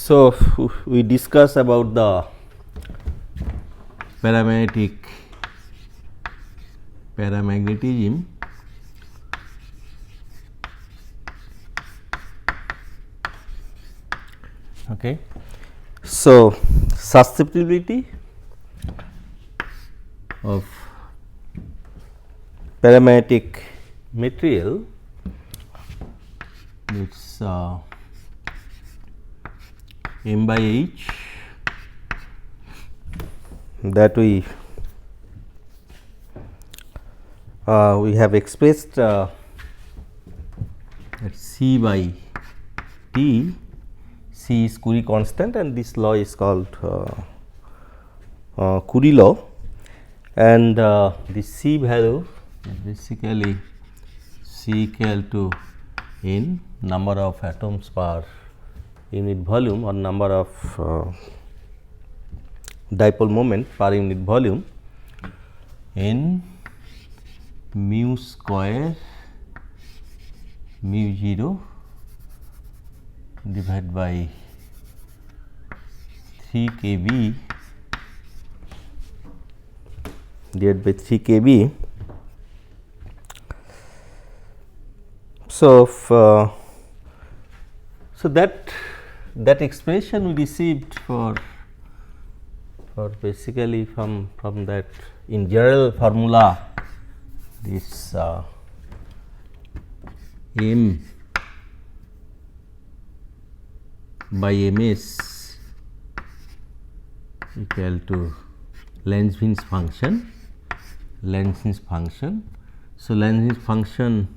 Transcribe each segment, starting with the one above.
So, we discuss about the paramagnetism. Okay. So, susceptibility of paramagnetic material, it's m by h, that we have expressed at c by t. C is Curie constant, and this law is called Curie law, and the C value is basically C equal to n number of atoms per unit volume or number of dipole moment per unit volume, n mu square mu 0 divided by 3 kb divided by 3 kb. So, that expression we received for basically from that in general formula, this m by ms equal to Lenz's function. So, Lenz's function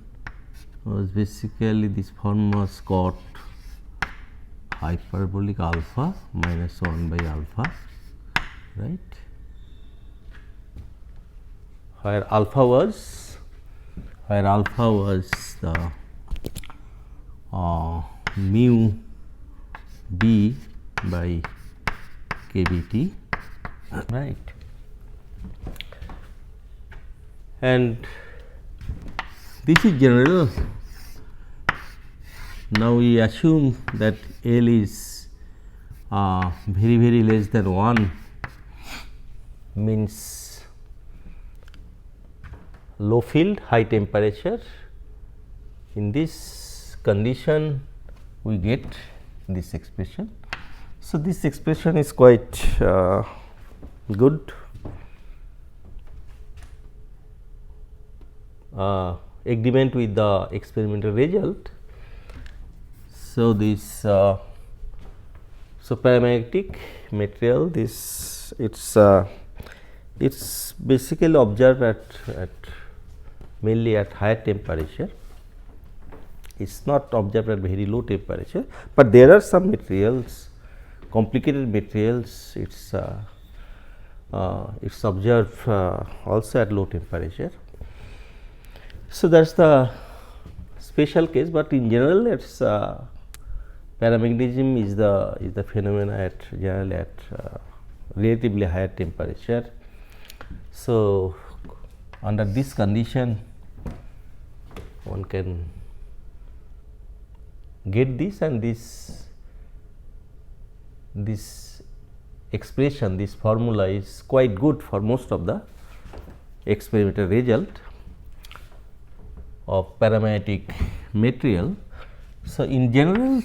was basically this form was cot hyperbolic alpha minus 1 by alpha, right, where alpha was the mu b by kbt, right. And this is general. Now, we assume that L is very less than 1, means low field, high temperature. In this condition, we get this expression. So, this expression is quite good. Agreement with the experimental result. So, this so paramagnetic material, this it's basically observed at mainly at higher temperature. It's not observed at very low temperature, but there are some materials, complicated materials, it's observed also at low temperature. So, that is the special case, but in general it's paramagnetism is the phenomena at generally at relatively higher temperature. So, under this condition one can get this, and this expression, this formula is quite good for most of the experimental result of paramagnetic material. So, in general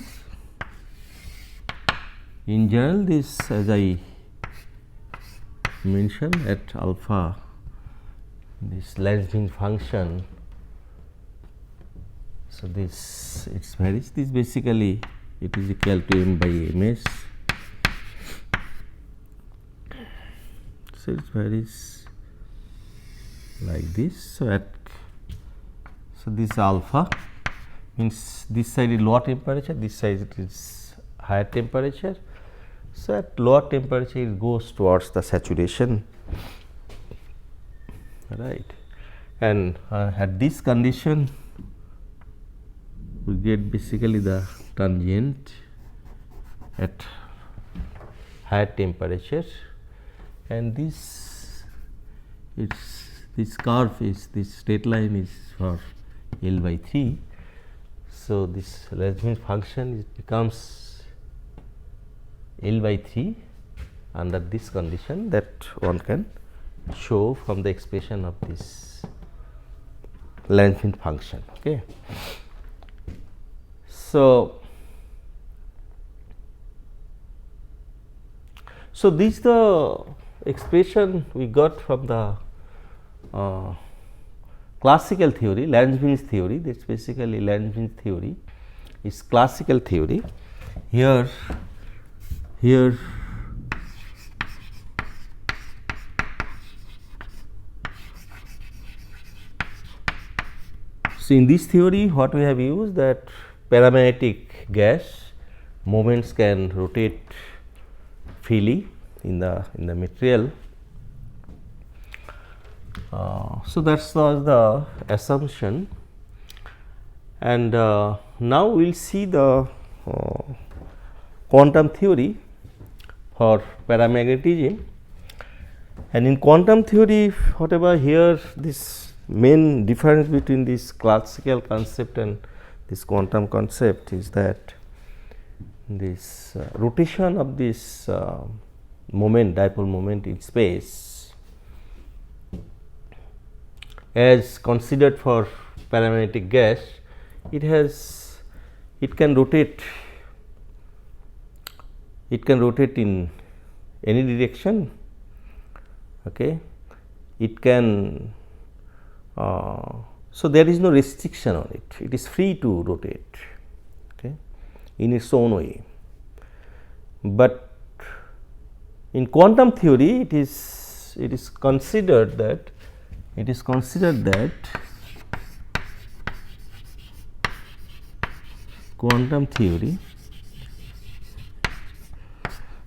this, as I mentioned, at alpha, this Lenz's function. So, this it varies, this basically it is equal to m by ms. So, it varies like this. So, this alpha means this side is lower temperature, this side it is higher temperature. So, at lower temperature it goes towards the saturation, right, and at this condition we get basically the transient at higher temperature, and this curve is, this straight line is for L by 3. So, this Lenz's function becomes L by 3 under this condition that one can show from the expression of this Lagrange function. Okay. So, this is the expression we got from the classical theory, Lagrange theory. That is basically Lagrange theory is classical theory. Here so in this theory what we have used, that paramagnetic gas moments can rotate freely in the material. So that was the assumption, and now we will see the quantum theory for paramagnetism. And in quantum theory, whatever here this main difference between this classical concept and this quantum concept is that this rotation of this moment, dipole moment in space, as considered for paramagnetic gas, it can rotate in any direction. Okay. It can so there is no restriction on it, it is free to rotate, okay, in its own way. But in quantum theory it is considered that quantum theory,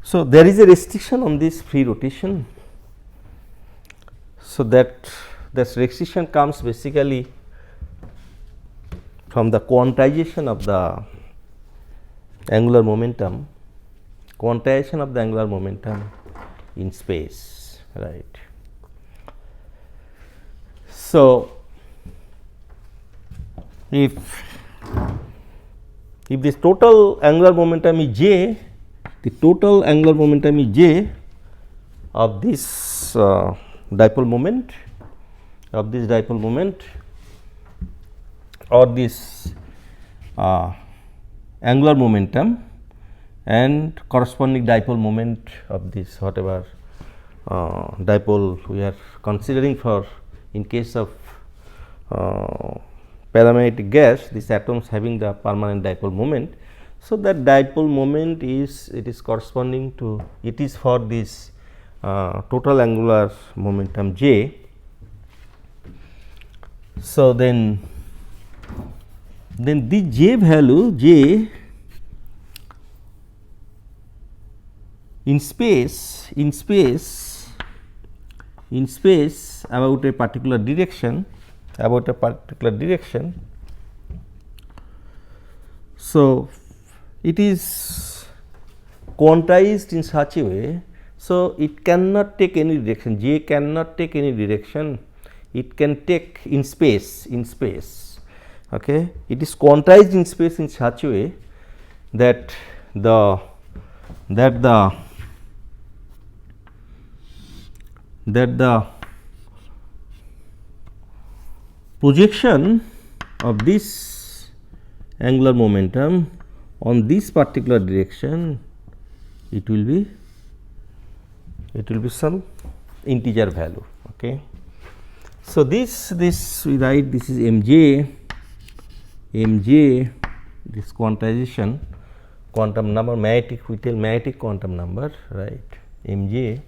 so there is a restriction on this free rotation. So that restriction comes basically from the quantization of the angular momentum, in space, right. So if this total angular momentum is j, the total angular momentum is j of this dipole moment, or this angular momentum and corresponding dipole moment of this whatever dipole we are considering for in case of paramagnetic gas, these atoms having the permanent dipole moment. So that dipole moment is corresponding to, it is for this total angular momentum j. So then the j value, j in space about a particular direction, so it is quantized in such a way, so it cannot take any direction, j cannot take any direction, it can take in space, okay. It is quantized in space in such a way that the projection of this angular momentum on this particular direction, it will be some integer value, okay. So this we write, this is mj, this quantization, quantum number, magnetic, we tell magnetic quantum number, right, mj.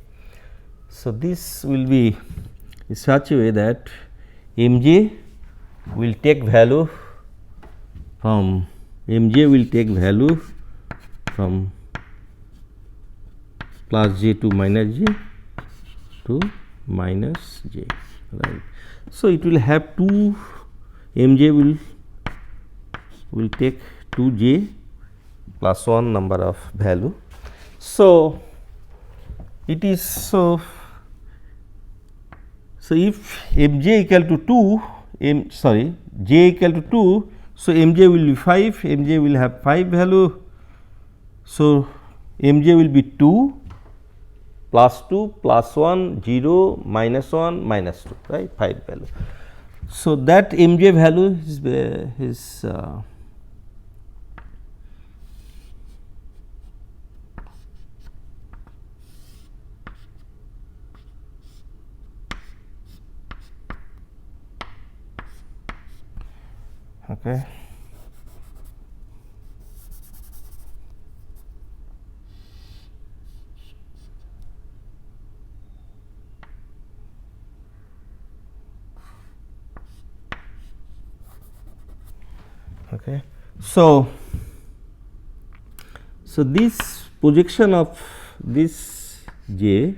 So this will be in such a way that mj will take value from plus j to minus j, right. So it will have two, mj will take 2j plus 1 number of value. So it is so if mj equal to 2, j equal to 2, so mj will be 5, mj will have 5 value. So mj will be 2 plus 2 plus 1 0 minus 1 minus 2, right, 5 value. So, that mj value is okay. Okay. So, this projection of this j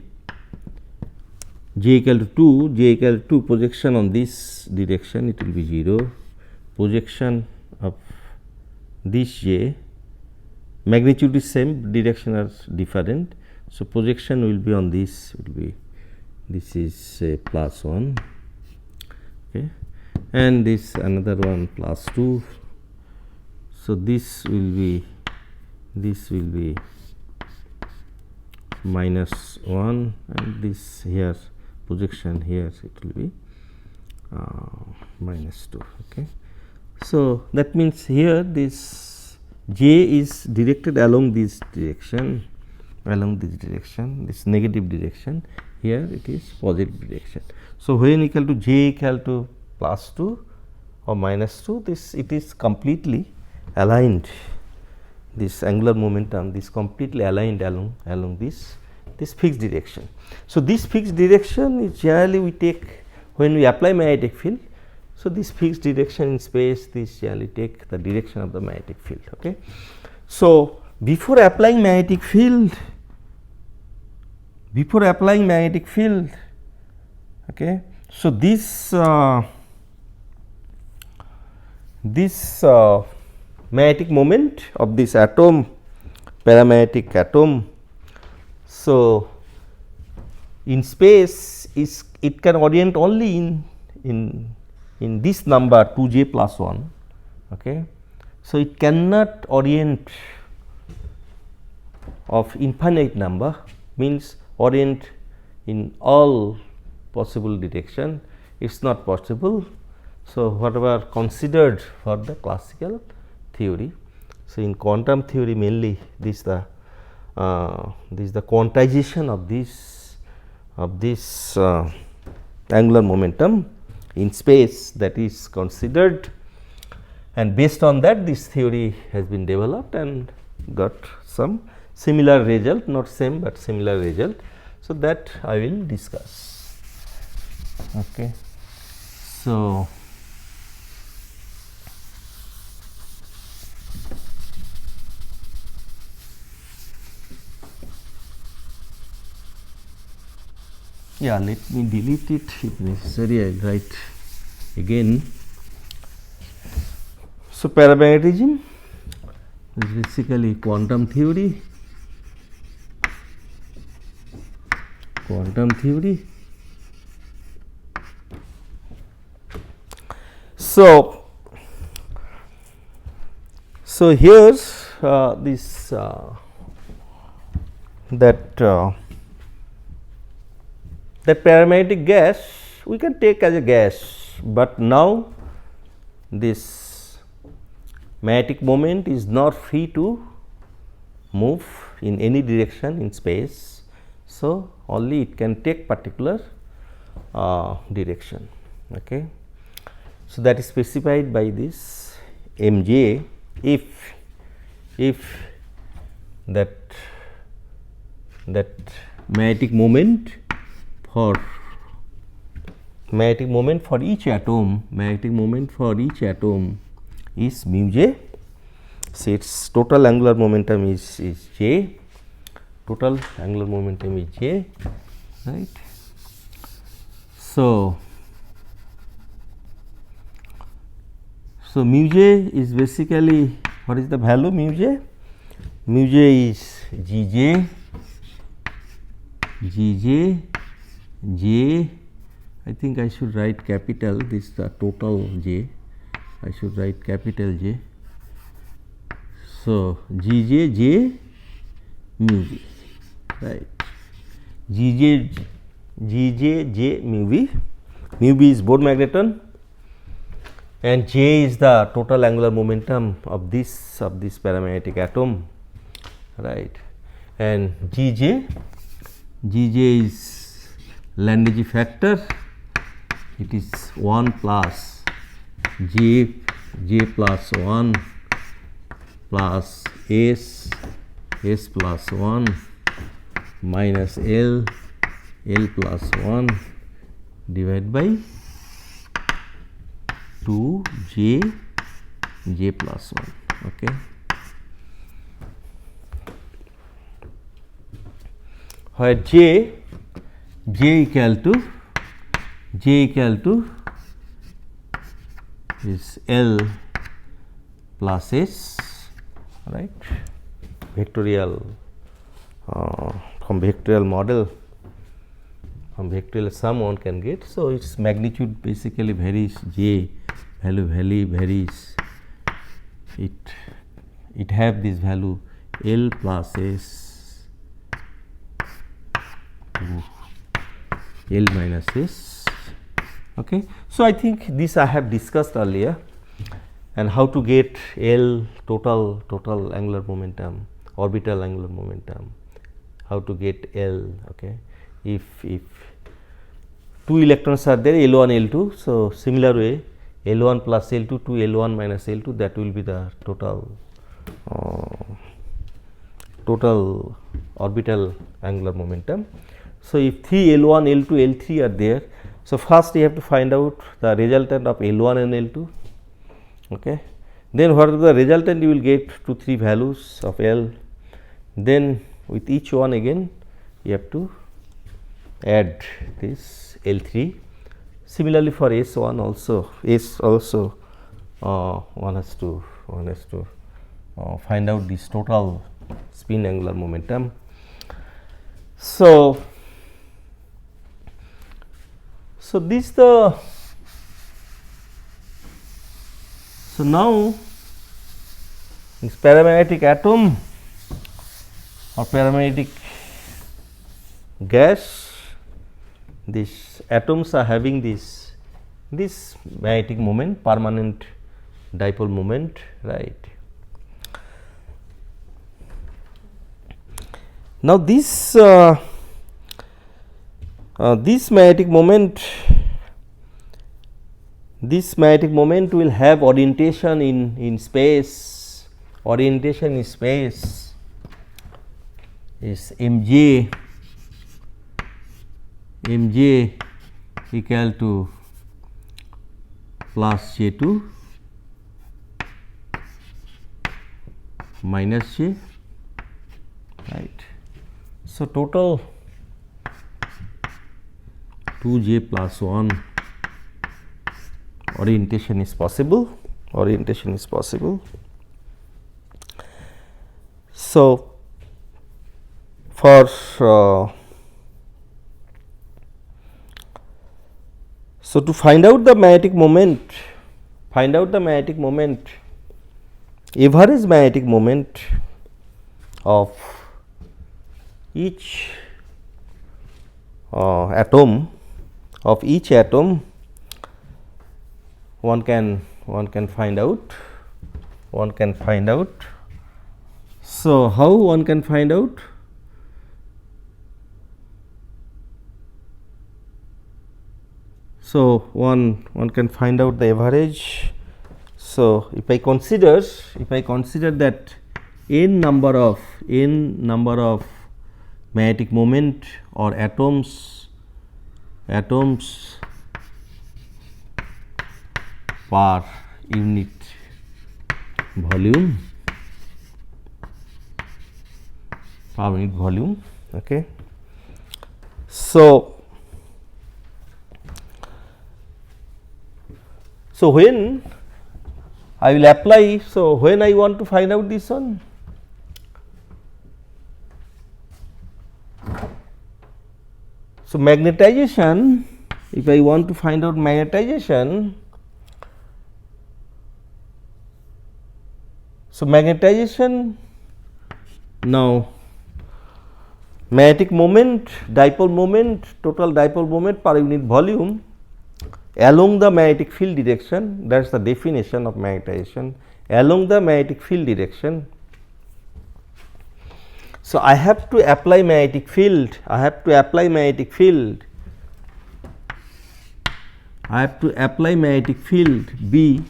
equal to 2 projection on this direction, it will be 0, projection of this j, magnitude is same, direction are different. So, projection will be on this, will be, this is say plus 1, okay, and this another one plus 2. So, this will be minus 1, and this here projection here it will be minus 2. Okay. So, that means here this j is directed along this direction, this negative direction, here it is positive direction. So, when equal to j equal to plus 2 or minus 2, this it is completely aligned, this angular momentum, this completely aligned along this fixed direction. So, this fixed direction is generally we take when we apply magnetic field. So, this fixed direction in space, this generally take the direction of the magnetic field. Okay. So, before applying magnetic field, okay, so this magnetic moment of this atom, paramagnetic atom. So, in space is it can orient only in this number 2j plus 1. Okay. So, it cannot orient of infinite number, means orient in all possible direction, it is not possible. So, whatever considered for the classical theory. So, in quantum theory mainly this the quantization of this angular momentum in space that is considered, and based on that this theory has been developed and got some similar result, not same but similar result. So, that I will discuss. Okay. So, yeah, let me delete it if necessary, I will write again. So, paramagnetism is basically quantum theory. So, here's this that paramagnetic gas we can take as a gas, but now this magnetic moment is not free to move in any direction in space. So, only it can take particular direction. Okay. So, that is specified by this mj if that magnetic moment for each atom, is mu j. So, its total angular momentum is j, right. So, mu j is basically, what is the value mu j? Mu j is Gj, j, I think I should write capital, this the total j, I should write capital J. So, Gj, j mu v, right. Gj mu v. Mu v is Bohr magneton, and J is the total angular momentum of this paramagnetic atom, right. And Gj is Lagrange factor. It is 1 plus J plus 1 plus S plus 1 minus L plus 1 divided by 2 J plus 1. Okay. Where J equal to is L plus S, right, vectorial from vectorial model, from vectorial sum one can get. So, its magnitude basically varies, J value varies, it have this value L plus S to L minus S. Okay. So, I think this I have discussed earlier, and how to get L total angular momentum, orbital angular momentum, how to get L. Okay. If 2 electrons are there, L1 L2. So, similar way L1 plus L2 to L1 minus L2, that will be the total orbital angular momentum. So, if 3 L1 L2 L3 are there, so first you have to find out the resultant of L1 and L2. Okay. Then what is the resultant, you will get 2 3 values of L. Then with each one again you have to add this L3. Similarly for S1 also, one has to find out this total spin angular momentum. So this so now this paramagnetic atom or paramagnetic gas, these atoms are having this magnetic moment, permanent dipole moment, right. Now this magnetic moment will have orientation in space. Orientation in space is mj equal to plus J2 minus J, right. So, total 2J plus 1 orientation is possible. So, for so to find out the magnetic moment, average magnetic moment of each atom, one can find out. So, how one can find out? So, one can find out the average. So, if I consider that n number of magnetic moment or atoms per unit volume, okay. So when I will apply, so when I want to find out this one, so magnetization, if I want to find out magnetization, so magnetization, now magnetic moment, dipole moment, total dipole moment per unit volume along the magnetic field direction, that is the definition of magnetization, along the magnetic field direction. So, I have to apply magnetic field, I have to apply magnetic field B.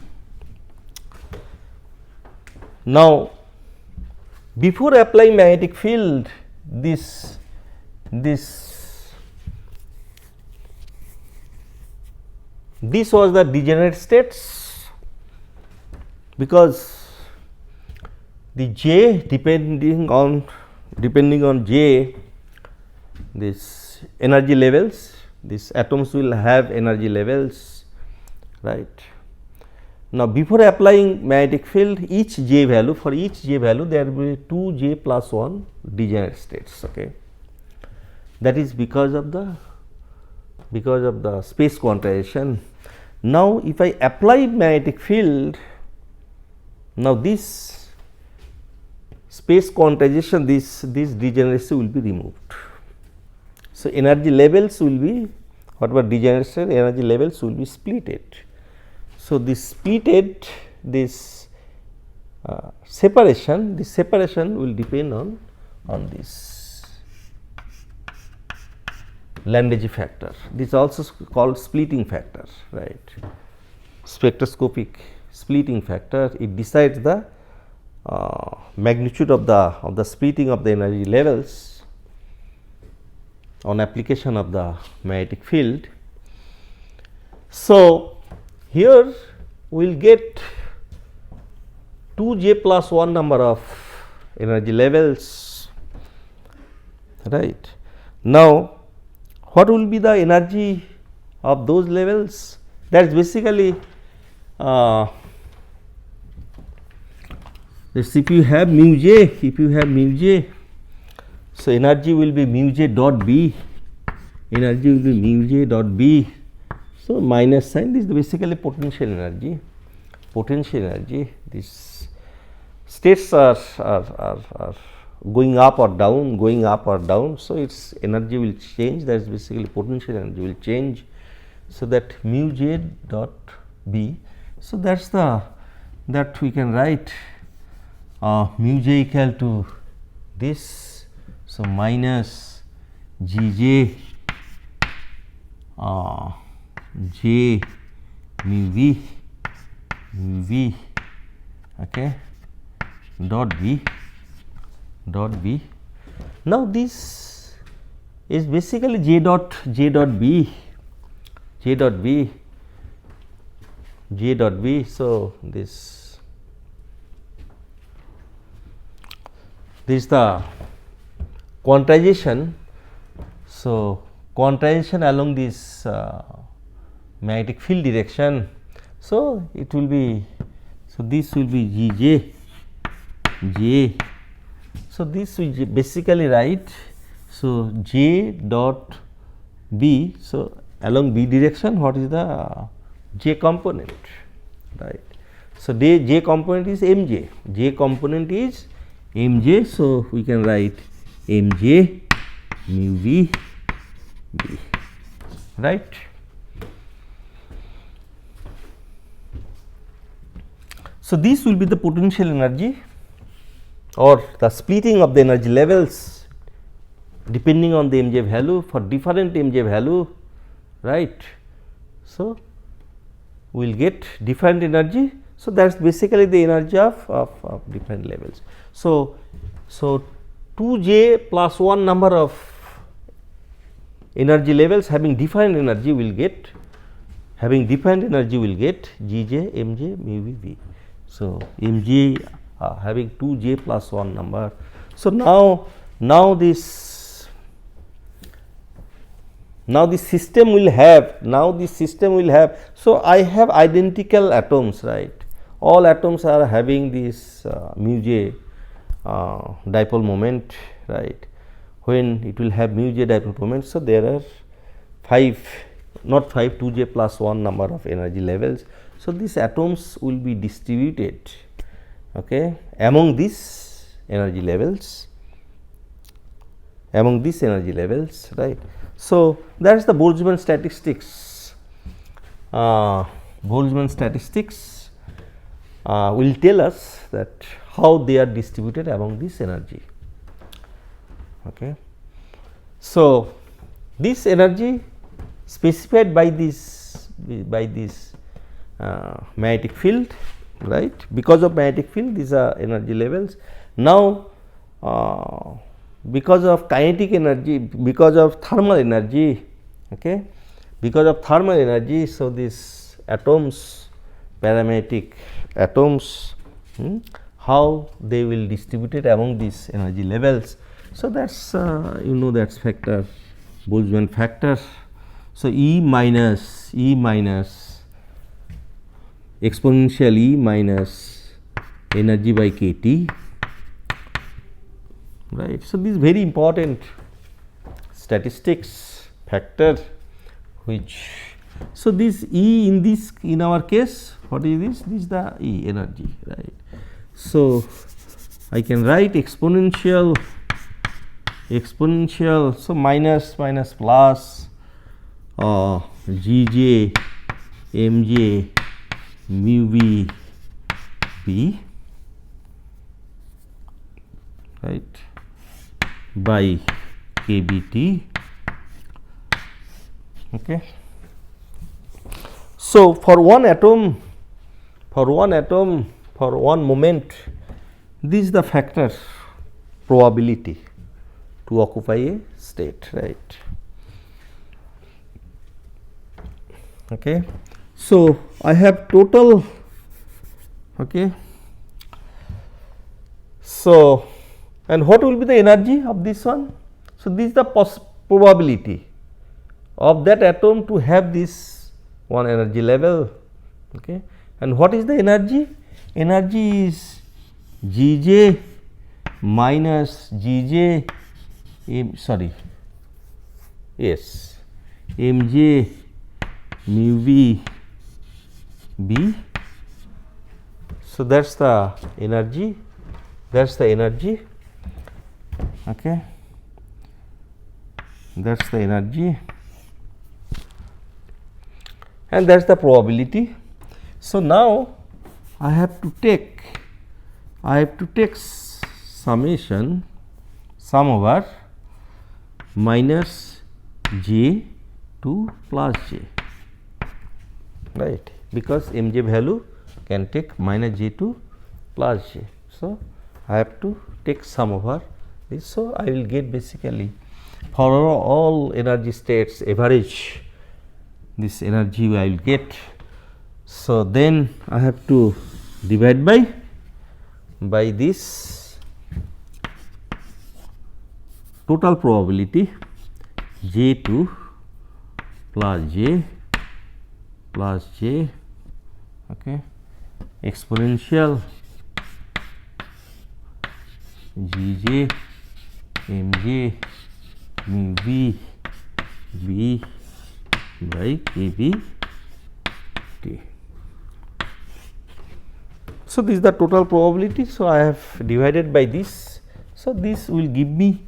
Now, before applying magnetic field, this was the degenerate states, because the J depending on J, this energy levels, these atoms will have energy levels, right. Now, before applying magnetic field, each J value, for each J value there will be 2 J plus 1 degenerate states, okay. That is because of the space quantization. Now, if I apply magnetic field, now this space quantization, this degeneracy will be removed. So, energy levels will be, whatever degeneracy, energy levels will be splitted. So, this splitted, this separation will depend on this Landé's factor. This is also called splitting factor, right. Spectroscopic splitting factor, it decides the magnitude of the splitting of the energy levels on application of the magnetic field. So, here we will get 2 J plus 1 number of energy levels, right. Now, what will be the energy of those levels? That is basically if you have mu j, so energy will be mu j dot b, so minus sign, this is basically potential energy, these states are going up or down, so its energy will change, that is basically potential energy will change. So, that mu j dot b, so that is that we can write mu j equal to this, so minus G j j mu v, okay, dot b. Now, this is basically j dot b. So, this is the quantization. So, quantization along this magnetic field direction. So, it will be, so this will be G j. So, this we basically write, so j dot b. So, along b direction, what is the j component, right. So, j component is mj, so we can write mj mu v, right. So, this will be the potential energy or the splitting of the energy levels depending on the mj value for different mj value, right. So, we will get different energy. So, that is basically the energy of different levels. So, 2 j plus 1 number of energy levels having different energy will get, G j, m j, mu v, v. So, m j having 2 j plus 1 number. So, now this system will have, so I have identical atoms, right. All atoms are having this mu j dipole moment, right. When it will have mu j dipole moment, so there are 2 j plus 1 number of energy levels. So, these atoms will be distributed, okay, among these energy levels, among these energy levels, right. So, that is the Boltzmann statistics. Boltzmann statistics will tell us that how they are distributed among this energy. Okay. So, this energy specified by this magnetic field, right. Because of magnetic field, these are energy levels. Now, because of kinetic energy, because of thermal energy, okay, because of thermal energy, so these atoms, paramagnetic atoms, how they will distribute it among these energy levels. So, that is that is factor, Boltzmann factor. So, E minus exponential E minus energy by kT, right. So, this is very important statistics factor, which, so this E in our case, what is this? This is the E energy, right. So, I can write exponential, so minus plus Gj Mj mu v p, right, by kBt. Okay. So, for one atom, for one moment, this is the factor probability to occupy a state, right. Okay. So, I have total, okay. So, and what will be the energy of this one? So, this is the probability of that atom to have this one energy level, okay. And what is the energy? Energy is Gj minus Gj Mj mu v b. So, that is the energy, okay. That is the energy, and that is the probability. So, now I have to take summation sum over minus j to plus j, right, because Mj value can take minus j to plus j. So, I have to take sum over this. So, I will get basically for all energy states average this energy I will get. So, then I have to divide by this total probability J2 plus J, okay, exponential Gj Mj mu v b by kB t. So, this is the total probability. So, I have divided by this. So, this will give me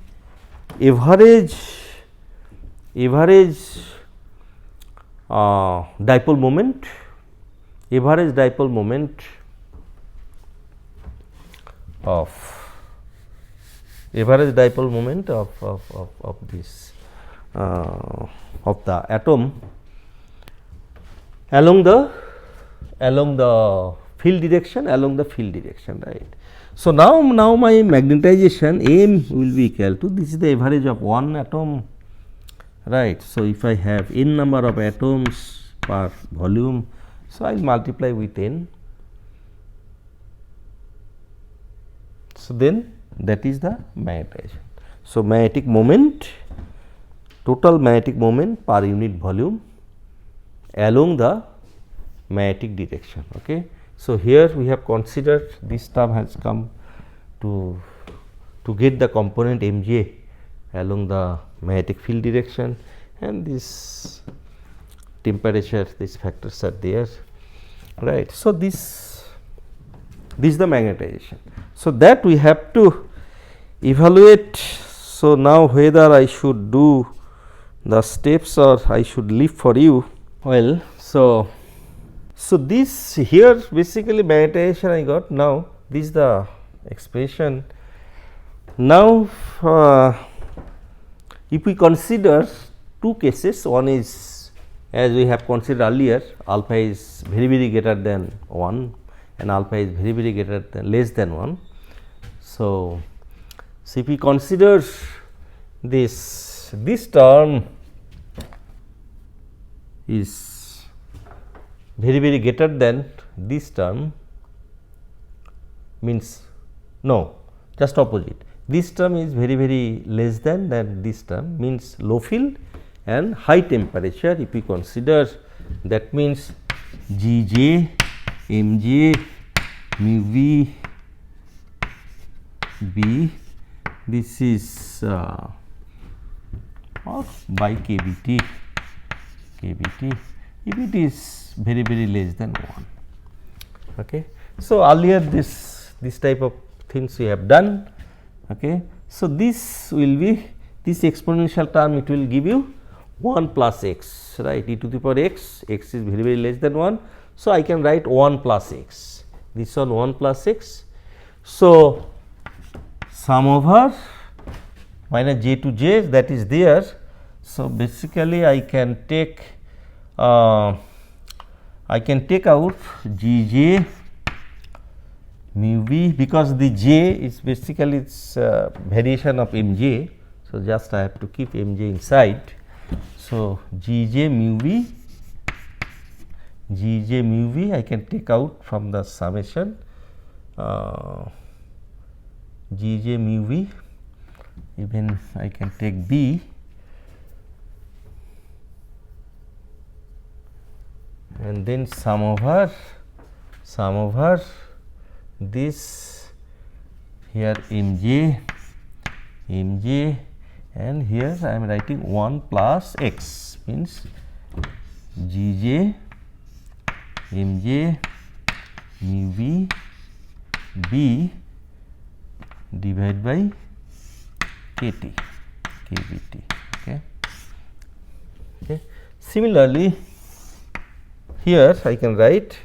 average dipole moment, of this of the atom along the field direction, right. So, now my magnetization M will be equal to, this is the average of one atom, right. So, if I have n number of atoms per volume, so I will multiply with n. So, then that is the magnetization. So, magnetic moment, total magnetic moment per unit volume along the magnetic direction. Okay. So, here we have considered this term has come to get the component Mj along the magnetic field direction, and this temperature, these factors are there, right. So, this is the magnetization. So, that we have to evaluate So, now whether I should do the steps or I should leave for you. Well, so this here basically magnetization I got. Now, this is the expression. Now, if we consider two cases, one is as we have considered earlier, alpha is very greater than 1 and alpha is very greater than less than 1. So, if we consider this term is very greater than this term, means no, just opposite. This term is very less than this term, means low field and high temperature. If we consider, that means Gj, Mj, mu v, b, this is by kBt, if it is very less than 1. Okay. So, earlier this type of things we have done. Okay. So, this will be this exponential term, it will give you 1 plus x, right, e to the power x, x is very less than 1. So, I can write 1 plus x, this one 1 plus x. So, sum over minus j to j, that is there. So, basically I can take out Gj mu v, because the j is basically its variation of Mj. So, just I have to keep Mj inside. So, Gj mu v I can take out from the summation, Gj mu v, even I can take b, and then sum over this here Mj, and here I am writing 1 plus x, means Gj Mj mu v b divided by kT, kBt. Okay. Okay. Similarly, here I can write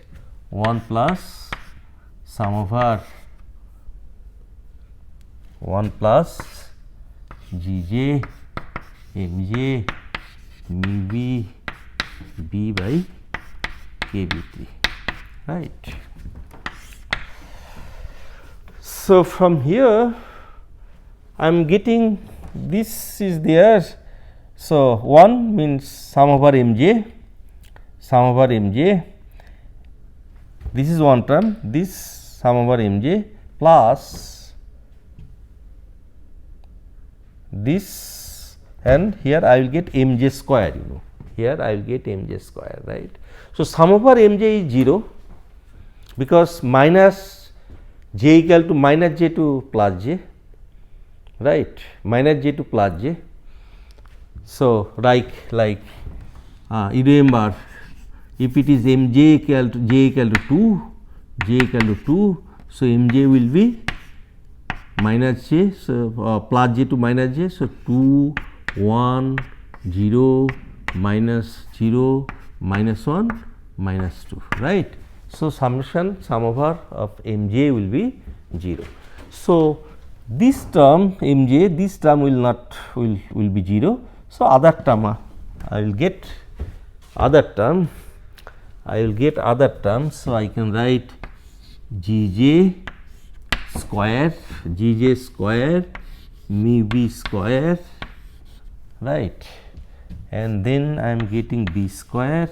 1 plus sum over 1 plus Gj Mj mu v b by kBt, right. So, from here I am getting this is there. So, 1 means sum over Mj, this is one term, this sum over Mj plus this, and here I will get Mj square, here I will get Mj square, right. So, sum over Mj is 0, because minus j equal to minus j to plus j, right, minus j to plus j. So, like you remember, if it is Mj equal to j equal to 2, so Mj will be minus j, so plus j to minus j, so 2 1 0 minus 0 minus 1 minus 2, right. So, sum over of Mj will be 0. So, this term Mj, this term will be 0. So, other term I will get other term. So, I can write Gj square mu v square, right, and then I am getting b square.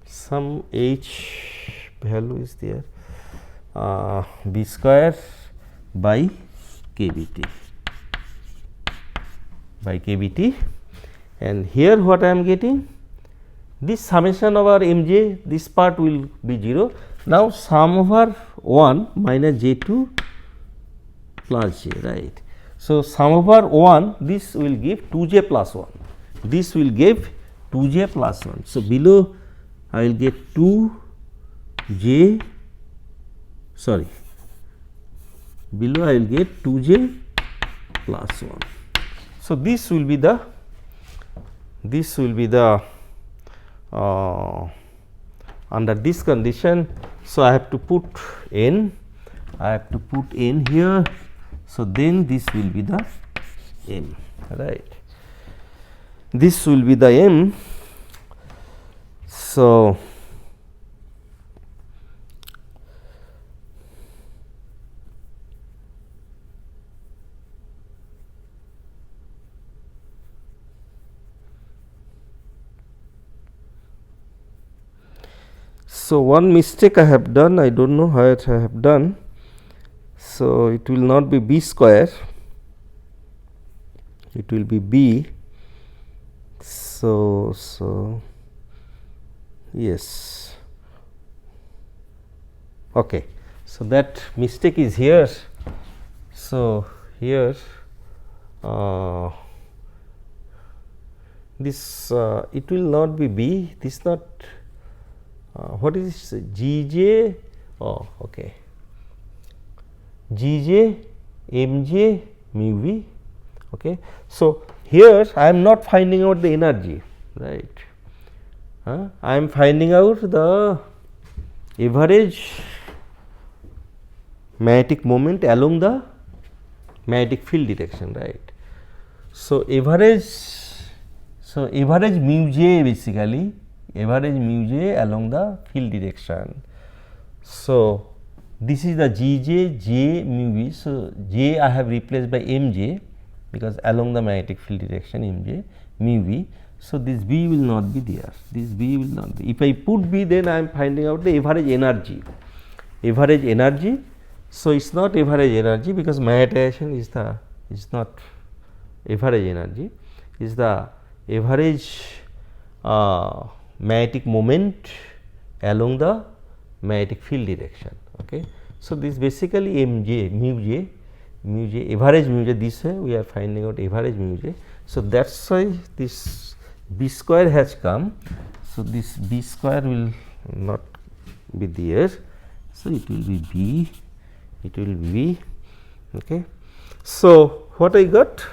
Some h value is there, b square by kBt, and here what I am getting, this summation over Mj, this part will be 0. Now, sum over 1 minus j to plus j, right. So, sum over 1, this will give 2j plus 1. This will give 2j plus 1. So, below I will get 2j, sorry, below I will get 2j plus 1. So, this will be the under this condition. So, I have to put n, here. So, then this will be the m, right. This will be the m. So, one mistake I have done, I do not know what I have done. So, it will not be b square, it will be b. So, yes, okay. So, that mistake is here. So, here this it will not be b, this not what is this Gj, okay, Gj Mj mu v, okay. So, here I am not finding out the energy, right, I am finding out the average magnetic moment along the magnetic field direction, right. So, average mu j, basically average mu j along the field direction. So, this is the Gj j mu v. So, j I have replaced by Mj, because along the magnetic field direction Mj mu v. So, this B will not be there, this B will not be. If I put B, then I am finding out the average energy. So, it is not average energy, because magnetization is not average energy, is the average magnetic moment along the magnetic field direction, okay. So, this basically Mj mu j average mu j, this way we are finding out average mu j. So, that is why this b square has come. So, this b square will not be there. So, it will be b, it will be v, okay. So, what I got?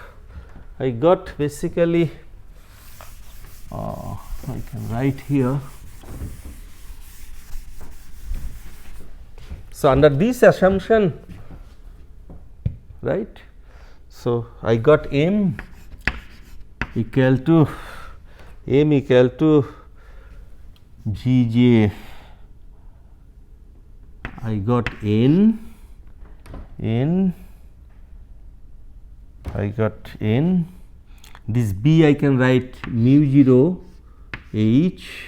I got basically I can write here. So, under this assumption, right. So, I got m equal to Gj, I got n, I got n, this b I can write mu 0 h,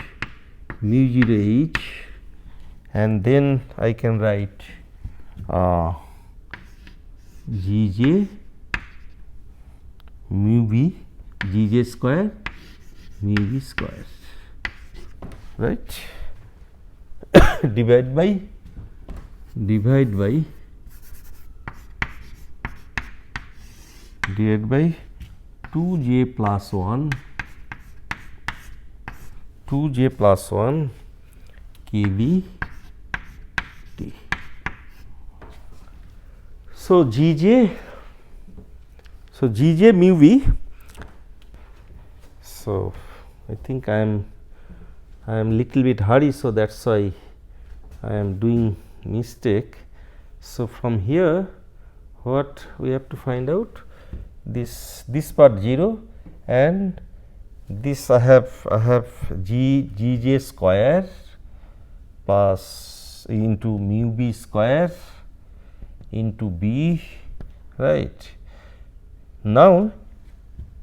and then I can write Gj mu v, Gj square mu v square, right, divide by 2j plus 1 kV t. So, Gj mu v. So, I think I am little bit hurry. So, that is why I am doing mistake. So, from here what we have to find out, this part 0, and this I have Gj square plus into mu b square into b, right. Now,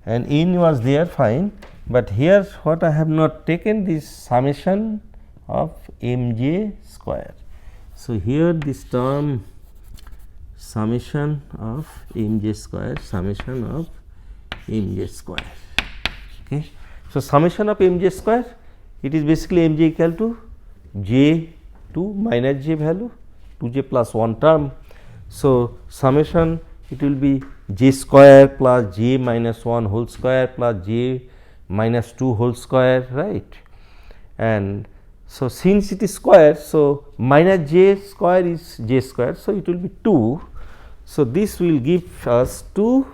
and n was there, fine, but here what I have not taken, this summation of Mj square. So, here this term summation of Mj square, okay. So, summation of Mj square, it is basically Mj equal to j to minus j value, 2j plus 1 term. So, summation it will be j square plus j minus 1 whole square plus j minus 2 whole square, right. And so, since it is square, so minus j square is j square. So, it will be 2. So, this will give us 2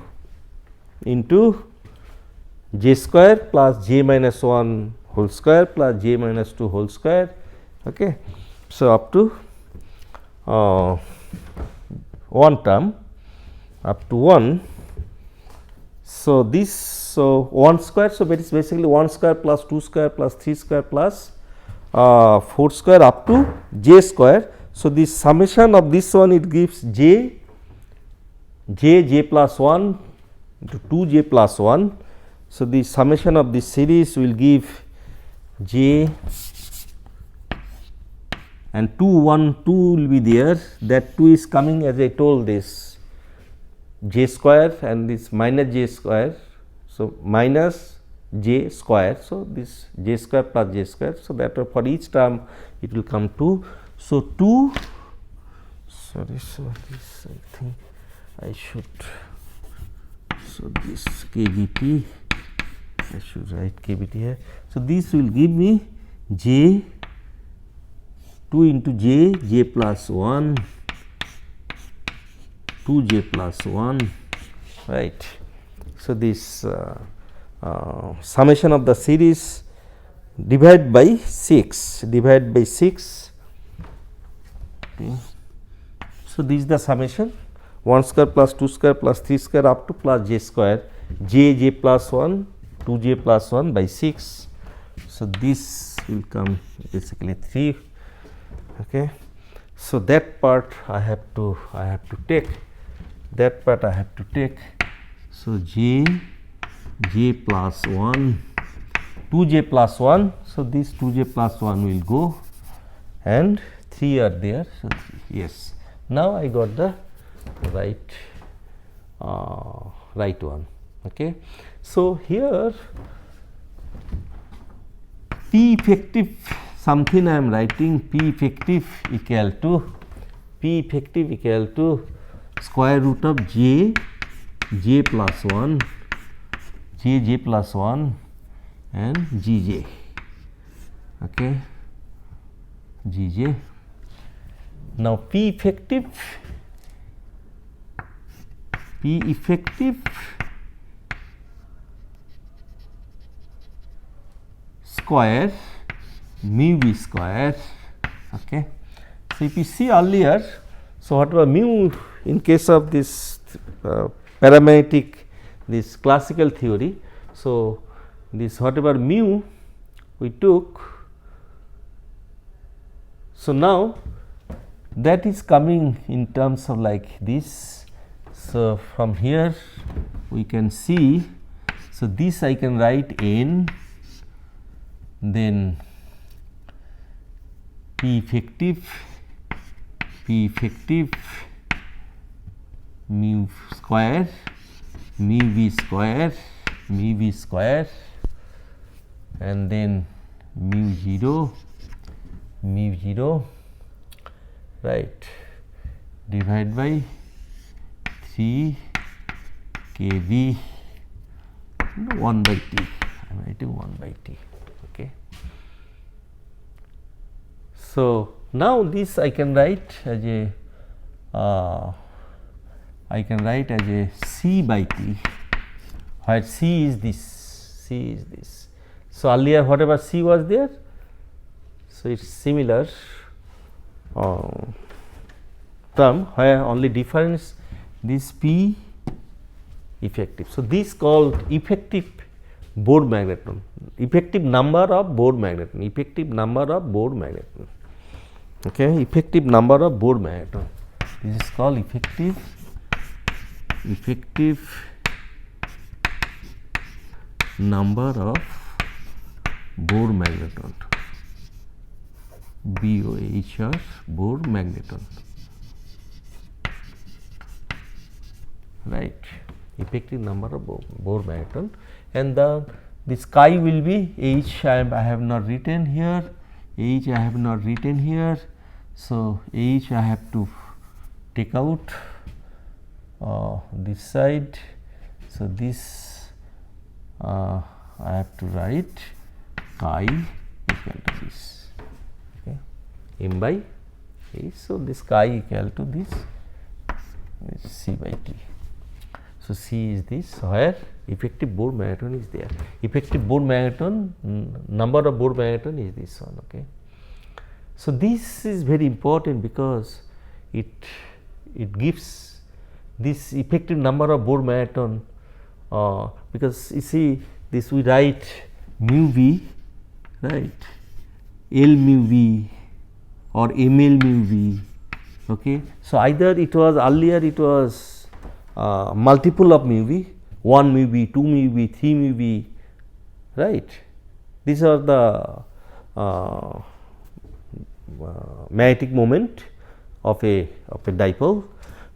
into j square plus j minus 1 whole square plus j minus 2 whole square. Okay. So, up to 1 term up to 1. So, this 1 square. So, it is basically 1 square plus 2 square plus 3 square plus 4 square up to j square. So, this summation of this one, it gives j plus 1 into 2 j plus 1. So, the summation of this series will give j and 2 will be there, that 2 is coming as I told this j square and this minus j square. So, minus j square. So, this j square plus j square. So, that for each term it will come 2. So, 2 sorry. So, this I think I should. So, this kBt I should write kBt here. So, this will give me j 2 into j plus 1 2j plus 1, right. So, this summation of the series divide by 6 okay. So, this is the summation 1 square plus 2 square plus 3 square up to plus j square j plus 1 2j plus 1 by 6. So, this will come basically 3. Okay. So, that part I have to take, that part I have to take. So, j plus 1 2j plus 1. So, this 2j plus 1 will go and 3 are there. So, yes, now I got the right one. Okay. So, here P effective something I am writing P effective equal to square root of j plus 1 j plus 1 and gj. Okay. Gj. Now, P effective square mu v square. Okay. So, if you see earlier, so whatever mu in case of this paramagnetic, this classical theory. So, this whatever mu we took. So, now that is coming in terms of like this. So, from here we can see. So, this I can write n, then P effective mu square mu v square and then mu 0 right divide by 3 kV 1 by t. I am writing 1 by t. Okay. So, now this I can write as a C by T, where C is this. So, earlier whatever C was there, so it is similar term where only difference this P effective. So, this called effective Bohr magneton, effective number of Bohr magneton, okay, effective number of Bohr magneton. This is called effective number of Bohr magneton, BOHR Bohr magneton, right, effective number of Bohr magneton. And this chi will be H. I have not written here, H I have not written here. So, H I have to take out this side. So, this I have to write chi equal to this, okay, m by H. So, this chi equal to this is C by T. So, C is this where effective Bohr magneton is there. Effective Bohr magneton, number of Bohr magneton is this one. Okay. So, this is very important because it gives this effective number of Bohr magneton, because you see this we write mu V, right, L mu V or ml mu V. Okay. So, either it was earlier it was multiple of mu V, 1 mu V, 2 mu V, 3 mu V, right. These are the magnetic moment of a dipole.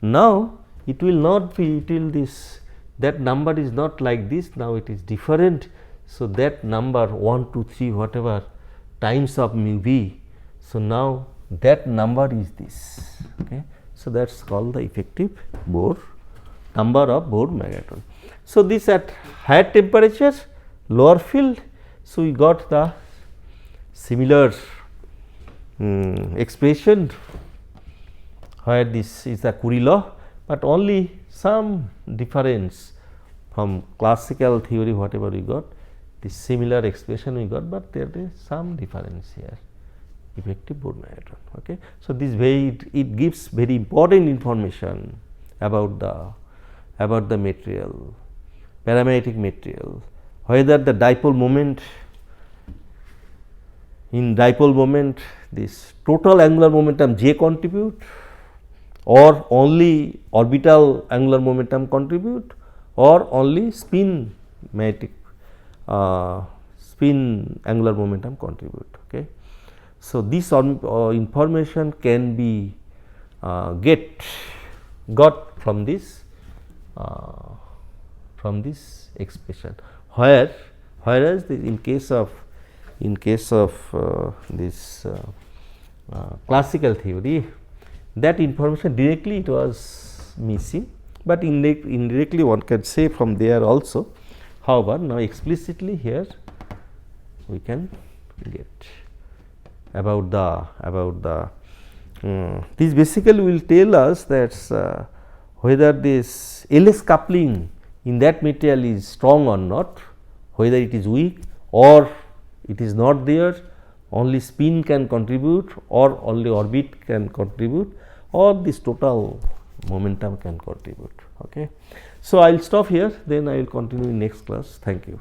Now, it will not be till this, that number is not like this, now it is different. So, that number 1, 2, 3 whatever times of mu V. So, now that number is this. Okay. So, that is called the effective Bohr number of Bohr magneton. So, this at higher temperature, lower field. So, we got the similar expression where this is the Curie law, but only some difference from classical theory whatever we got, this similar expression we got, but there is some difference here, effective Bohr magneton. Okay. So, this way it gives very important information about the material, paramagnetic material, whether the dipole moment, in dipole moment this total angular momentum J contribute or only orbital angular momentum contribute or only spin magnetic spin angular momentum contribute. Okay. So, this information can be got from this expression, whereas in case of this classical theory, that information directly it was missing, but indirectly one can say from there also. However, now explicitly here we can get about the this basically will tell us that whether this LS coupling in that material is strong or not, whether it is weak or it is not there, only spin can contribute or only orbit can contribute or this total momentum can contribute. Okay. So, I will stop here, then I will continue in next class. Thank you.